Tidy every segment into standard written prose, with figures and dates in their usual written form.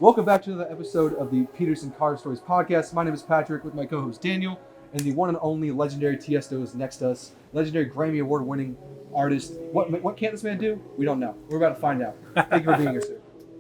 Welcome back to another episode of the Petersen Carstories podcast. My name is Patrick with my co-host Daniel, and the one and only legendary Tiesto is next to us. Legendary Grammy Award-winning artist. What can this man do? We don't know. We're about to find out. Thank you for being here, sir.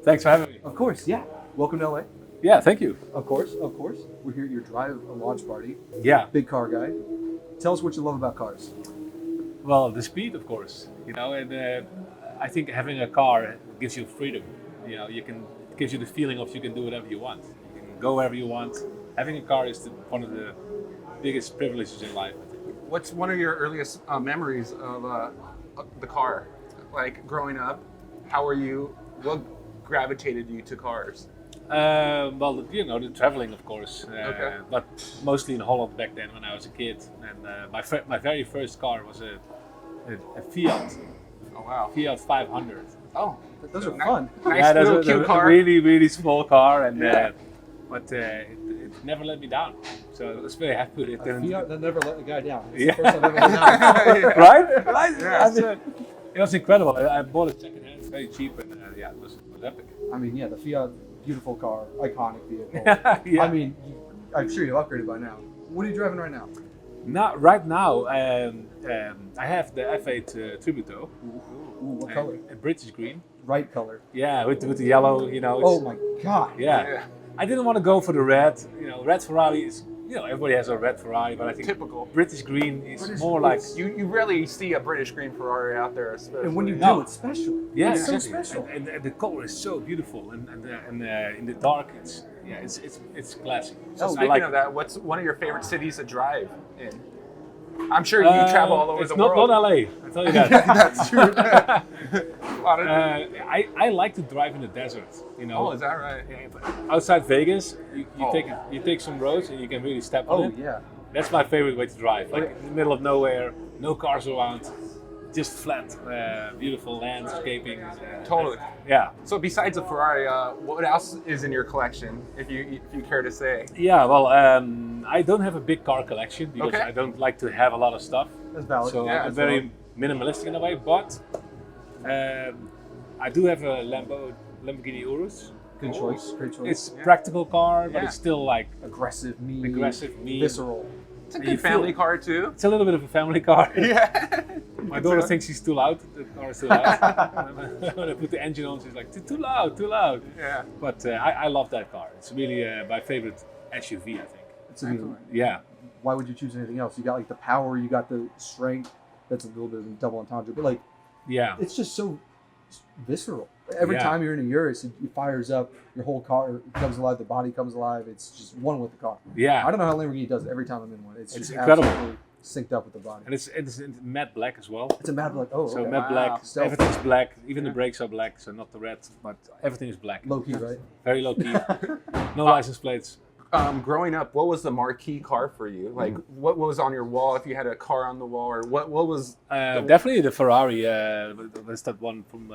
Thanks for having me. Of course, yeah. Welcome to LA. Yeah, thank you. Of course. We're here at your drive launch party. Yeah. Big car guy. Tell us what you love about cars. Well, the speed, of course. And I think having a car gives you freedom. It gives you the feeling of you can do whatever you want. You can go wherever you want. Having a car is one of the biggest privileges in life. What's one of your earliest memories of the car? Like growing up, what gravitated you to cars? The traveling, of course. Okay. But mostly in Holland back then when I was a kid. And my very first car was a Fiat. Oh wow. Fiat 500. Oh, Those are fun. Nice little cute car. Really, really small car, and Yeah. but it never let me down. So I was very happy with it. A Fiat that never let a guy down. It's Yeah. the first I've ever let down. Right? Yeah. It was incredible. I bought it secondhand, very cheap, and it was epic. I mean, yeah, the Fiat, beautiful car, iconic vehicle. Yeah. I mean, I'm sure you've upgraded by now. What are you driving right now? Not right now. I have the F8 Tributo. Ooh, what color? A British green. Right color. Yeah, with the yellow. Oh my God. Yeah. I didn't want to go for the red. Red Ferrari is. Everybody has a red Ferrari, but I think Typical. British green is British more green. like. You rarely see a British green Ferrari out there, especially. And when you No. do, it's special. Yeah, it's so exactly. special. And the color is so beautiful, and in the dark, it's classy. So I speaking like of it. that, what's one of your favorite cities to drive in? I'm sure you travel all over it's the not world. LA. I tell you that. That's true. A lot of- I like to drive in the desert. oh, is that right? Outside Vegas, you Oh. take some roads and you can really step on Oh it. yeah. That's my favorite way to drive. Like in the middle of nowhere, no cars around, just flat, beautiful landscaping. Totally. Yeah. So besides a Ferrari, what else is in your collection, if you care to say? Yeah. Well, I don't have a big car collection because Okay. I don't like to have a lot of stuff. That's valid. So Yeah, I'm that's very minimalistic in a way, but I do have a Lamborghini Urus. Good choice. Great choice. It's a practical car, but Yeah. it's still like aggressive, mean, mean. visceral. It's a You good feel family it. car too. It's a little bit of a family car. Yeah. My daughter thinks she's too loud. The car is too loud. When I put the engine on, she's like, too loud, too loud. Yeah. But I love that car. It's really my favorite SUV, I think. It's, I mean, Yeah. why would you choose anything else? You got like the power, you got the strength. That's a little bit of a double entendre, but like Yeah. it's just so visceral. Every Yeah. time you're in a Urus, it fires up. Your whole car comes alive. The body comes alive. It's just one with the car. Yeah. I don't know how Lamborghini does it every time I'm in one. It's It's just incredible. absolutely synced up with the body. And it's in matte black as well. It's a mad like So okay. matte Wow. black, Stealth. everything's black. Even Yeah. the brakes are black, so not the red, but everything is black. Low key, right? Very low key. No license plates. Growing up, what was the marquee car for you? Like, what was on your wall if you had a car on the wall, or what was? Definitely the Ferrari. What's that one from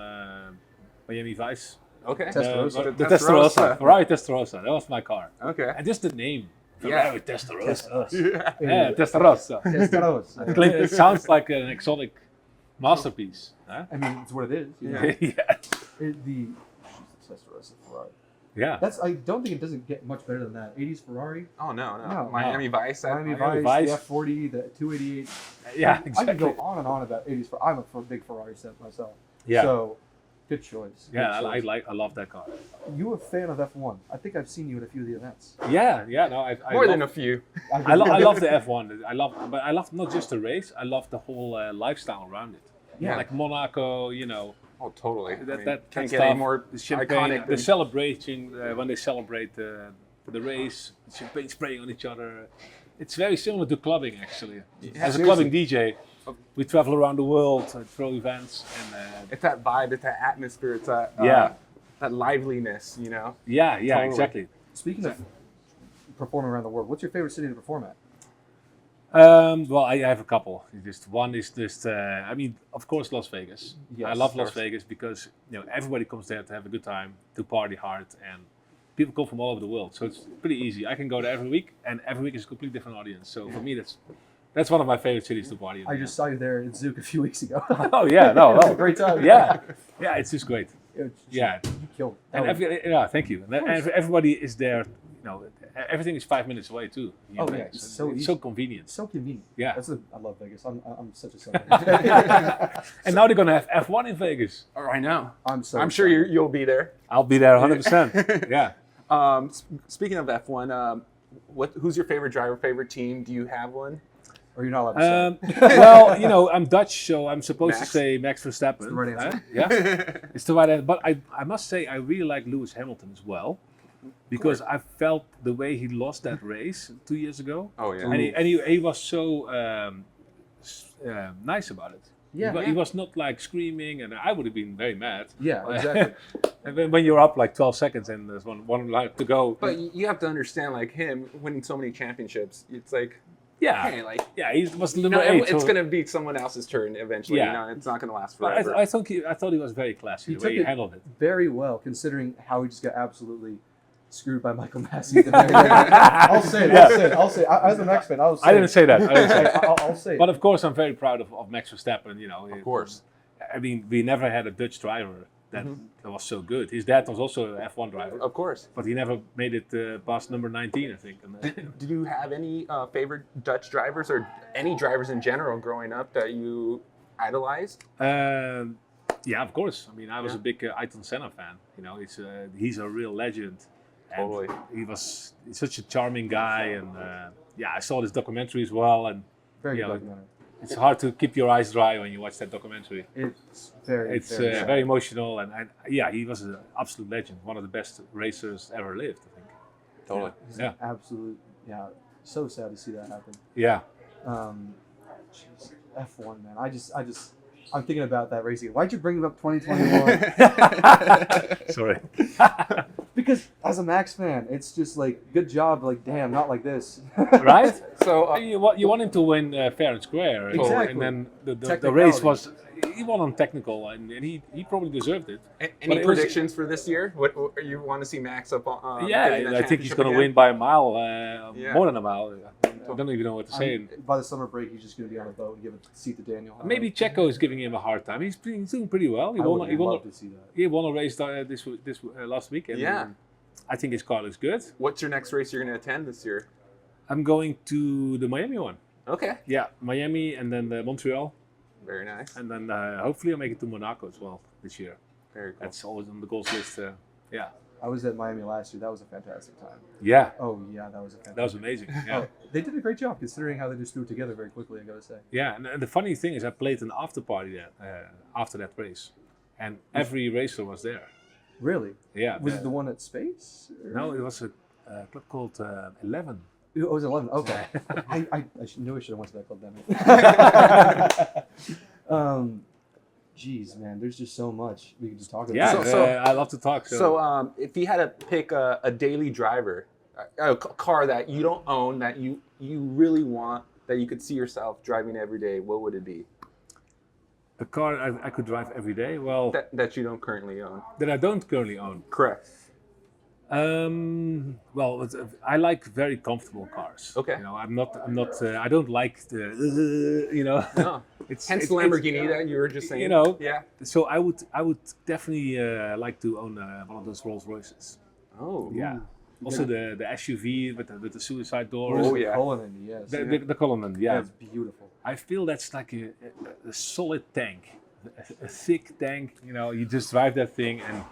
Miami Vice? Okay. Testarossa. The Testarossa. Ferrari Testarossa. That was my car. Okay. And just the name. Yeah. Ferrari Testarossa. Yeah. Yeah, Testarossa. Testarossa. It sounds like an exotic masterpiece. Huh? I mean, it's what it is. You know? Yeah. Yeah. The Testarossa Ferrari. Yeah. That's. I don't think it doesn't get much better than that. 80s Ferrari, Oh no. No. Miami Vice. Miami Miami Vice, Vice. the F40, the 288. Yeah, I could go exactly. on and on about 80s. I'm a big Ferrari set myself. Yeah. So, good choice. Good Yeah, choice. I love that car. You a fan of F1? I think I've seen you at a few of the events. Yeah, no, I More love, than a few. I love the F1. I love not just the race. I love the whole lifestyle around it. Yeah. Like Monaco, Oh, totally. that can't stuff, get any more the champagne, iconic. the celebration when they celebrate the race, champagne spraying on each other. It's very similar to clubbing, actually. As a clubbing DJ, we travel around the world, throw events, and It's that vibe. It's that atmosphere. It's that that liveliness. yeah, Totally. exactly. Speaking of performing around the world, what's your favorite city to perform at? Well, I have a couple. One is of course, Las Vegas. Yes, I love of Las course. Vegas because everybody comes there to have a good time, to party hard, and people come from all over the world. So it's pretty easy. I can go there every week, and every week is a completely different audience. So for me, that's one of my favorite cities to party in. I just saw you there in Zouk a few weeks ago. Oh yeah, no, It was a great time. yeah, it's just great. Yeah. You killed it. And thank you. And everybody is there. Everything is 5 minutes away too. It's so easy. So convenient. So convenient. Yeah. I love Vegas. I'm such a sucker. And now they're gonna have F1 in Vegas. Oh, I know. I'm sure you'll be there. I'll be there 100%. Yeah. Speaking of F1, who's your favorite driver, favorite team? Do you have one? Or you're not allowed to say. Well, I'm Dutch, so I'm supposed to say Max Verstappen. It's the right answer. Yeah, it's the right answer. But I must say I really like Lewis Hamilton as well, because I felt the way he lost that race 2 years ago. Oh yeah. And he was so nice about it. Yeah. He was not like screaming, and I would have been very mad. Yeah, exactly. And when you're up like 12 seconds and there's one lap to go. But you have to understand, like him winning so many championships, it's like. Yeah, okay, like he was number 8. It's going to be someone else's turn eventually. Yeah. It's not going to last But forever. I thought he was very classy the way he handled it. Very well, considering how he just got absolutely screwed by Michael Massey at the very end. I'll say it. As an X-fan, I'll say it. I didn't say that. I'll say it. But of course, I'm very proud of Max Verstappen. Of course. I mean, we never had a Dutch driver that was so good. His dad was also an F1 driver. Of course. But he never made it past number 19, I think. Did you have any favorite Dutch drivers or any drivers in general growing up that you idolized? Yeah, of course. I mean, I was a big Ayrton Senna fan. He's a real legend. Totally. He's such a charming guy, and I saw this documentary as well. And very good documentary. It's hard to keep your eyes dry when you watch that documentary. It's very very emotional, and he was an absolute legend, one of the best racers ever lived, I think. Totally. Yeah. Absolute. Yeah. So sad to see that happen. Yeah. Jeez, F1, man. I'm thinking about that race again. Why'd you bring up 2021? Sorry. Because as a Max fan, it's just like, good job. Like, damn, not like this. Right? So you want him to win fair and square. Exactly. And then the race was, he won on technical, and he probably deserved it. Any predictions for this year? What you want to see Max up on? I think he's going to win by a mile, more than a mile. I don't even know what to say. By the summer break, he's just going to be on the boat and give a seat to Daniel. Maybe Checo is giving him a hard time. He's doing pretty well. He won to see that. He won a race this last weekend. Yeah. I think his car looks good. What's your next race you're going to attend this year? I'm going to the Miami one. Okay. Yeah, Miami and then Montreal. Very nice. And then hopefully I'll make it to Monaco as well this year. Very cool. That's always on the goals list. Yeah. I was at Miami last year. That was a fantastic time. Yeah. Oh, yeah, that was a fantastic That was amazing. Yeah. They did a great job considering how they just threw it together very quickly, I gotta say. Yeah, and the funny thing is I played an after party after that race. And every racer was there. Really? Yeah. Was it the one at Space? Or? No, it was a club called 11. Oh, it was 11. Okay. I knew I should have went to that club then. Geez, man, there's just so much we can just talk about. Yeah, I love to talk. So if you had to pick a daily driver, a car that you don't own, that you really want, that you could see yourself driving every day, what would it be? A car I could drive every day? Well, that you don't currently own. That I don't currently own. Correct. Well, I like very comfortable cars. Okay. I'm not. I don't like the. No. Hence the Lamborghini that you were just saying. Yeah. So I would definitely like to own one of those Rolls Royces. Oh. Yeah. Also the SUV with the suicide doors. Oh yeah. The Cullinan, yes. The Cullinan, yeah. That's beautiful. I feel that's like a solid tank, a thick tank. You just drive that thing and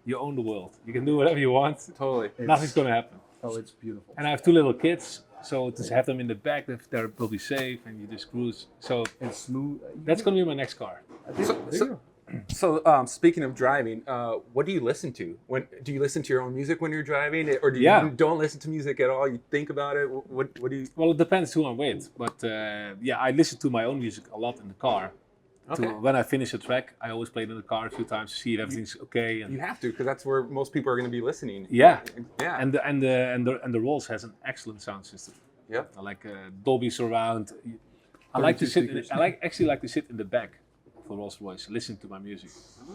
you own the world. You can do whatever you want. Totally. Nothing's gonna happen. Oh, it's beautiful. And I have 2 little kids, so to have them in the back, they will be safe, and you just cruise. So it's smooth. That's gonna be my next car. So speaking of driving, what do you listen to? Do you listen to your own music when you're driving, or do you don't listen to music at all? You think about it. What do you? Well, it depends who I'm with, but I listen to my own music a lot in the car. Okay. When I finish a track, I always play it in the car a few times to see if everything's okay. And you have to, because that's where most people are going to be listening. Yeah. Yeah. And the Rolls has an excellent sound system. Yep. I like Dolby Surround. I actually like to sit in the back of a Rolls Royce, listen to my music,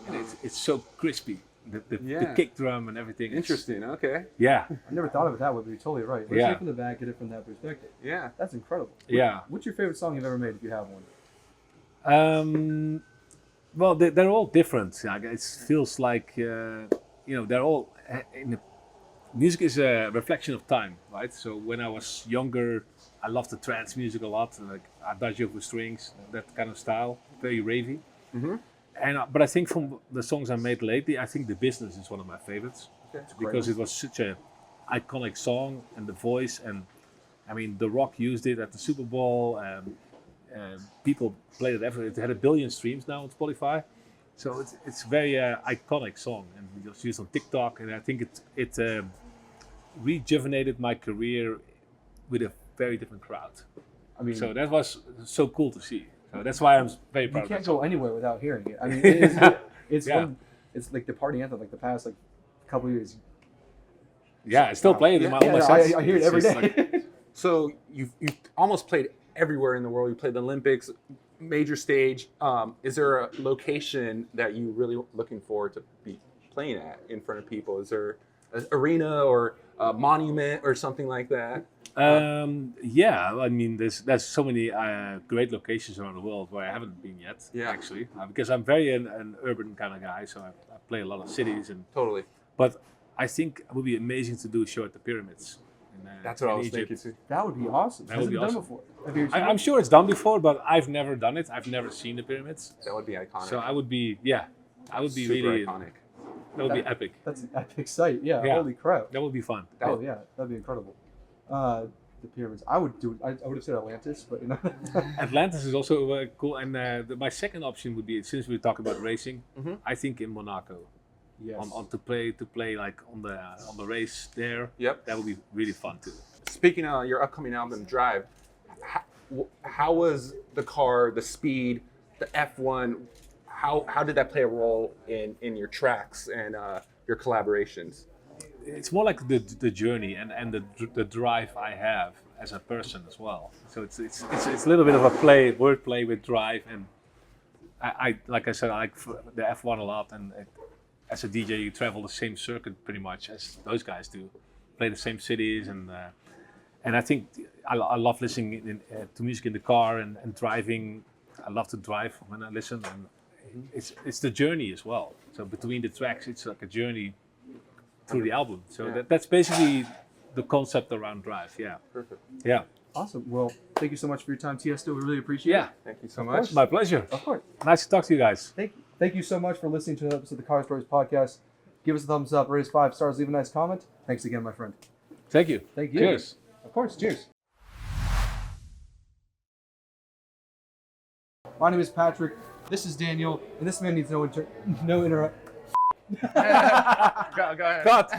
and it's so crispy. The kick drum and everything. Interesting. Okay. Yeah. I never thought of it that way, but you're totally right. Let's take from the back, get it from that perspective. Yeah. That's incredible. Yeah. What's your favorite song you've ever made, if you have one? Well, they're all different. Like, it feels like they're all music is a reflection of time, right? So when I was younger, I loved the trance music a lot, like Adagio with strings, that kind of style, very ravey. Mm-hmm. But I think from the songs I made lately, I think The Business is one of my favorites because it was such a iconic song, and the voice, and I mean The Rock used it at the Super Bowl. People played it everywhere. It had 1 billion streams now on Spotify, so it's very iconic song, and it was used on TikTok. And I think it rejuvenated my career with a very different crowd. I mean, so that was so cool to see. So that's why I'm very proud. You can't of that go song. anywhere without hearing it. I mean, it's Yeah. it's like the party anthem, like the past like couple years. Yeah, I still play it in all my sets. I hear it every It's day. just like- So you've almost played everywhere in the world. You played the Olympics, major stage. Is there a location that you really looking forward to be playing at in front of people? Is there an arena or a monument or something like that? Yeah, I mean, there's so many great locations around the world where I haven't been yet. Yeah. Actually, because I'm very an urban kind of guy, so I play a lot of cities Totally. But I think it would be amazing to do a show at the pyramids. That's what I was Egypt. thinking too. That would be awesome. That would be Hasn't been awesome. done before. Have you seen I'm it? sure it's done before, but I've never done it. I've never seen the pyramids, That would be iconic. so I would be Super really iconic. that would be epic. That's an epic sight. Yeah. Yeah. Holy crap. That would be fun. Oh yeah, that'd be incredible. The pyramids. I would do. I would have said Atlantis, but you know. Atlantis is also cool, and my second option would be, since we talk about racing, Mhm. I think in Monaco. Yes. On to play like on the race there. Yep. That would be really fun too. Speaking of your upcoming album, Drive, how was the car, the speed, the F1? How did that play a role in your tracks and your collaborations? It's more like the journey and the drive I have as a person as well. So it's a little bit of a wordplay with drive, and I like I said, I like the F1 a lot, and as a DJ you travel the same circuit pretty much as those guys do, play the same cities, and I think I love listening to music in the car and driving. I love to drive when I listen, and it's the journey as well. So between the tracks, it's like a journey through the album. So Yeah. that's basically the concept around Drive. Yeah. Perfect. Yeah. Awesome. Well, thank you so much for your time, Tiesto. We really appreciate Yeah. it. Thank you so Of much. course. My pleasure. Of course. Nice to talk to you guys. Thank you. Thank you so much for listening to another episode of the Carstories podcast. Give us a thumbs up, rate us 5 stars, leave a nice comment. Thanks again, my friend. Thank you. Thank you. Cheers. Of course. Cheers. My name is Patrick. This is Daniel, and this man needs no interrupt. Go ahead. Cut.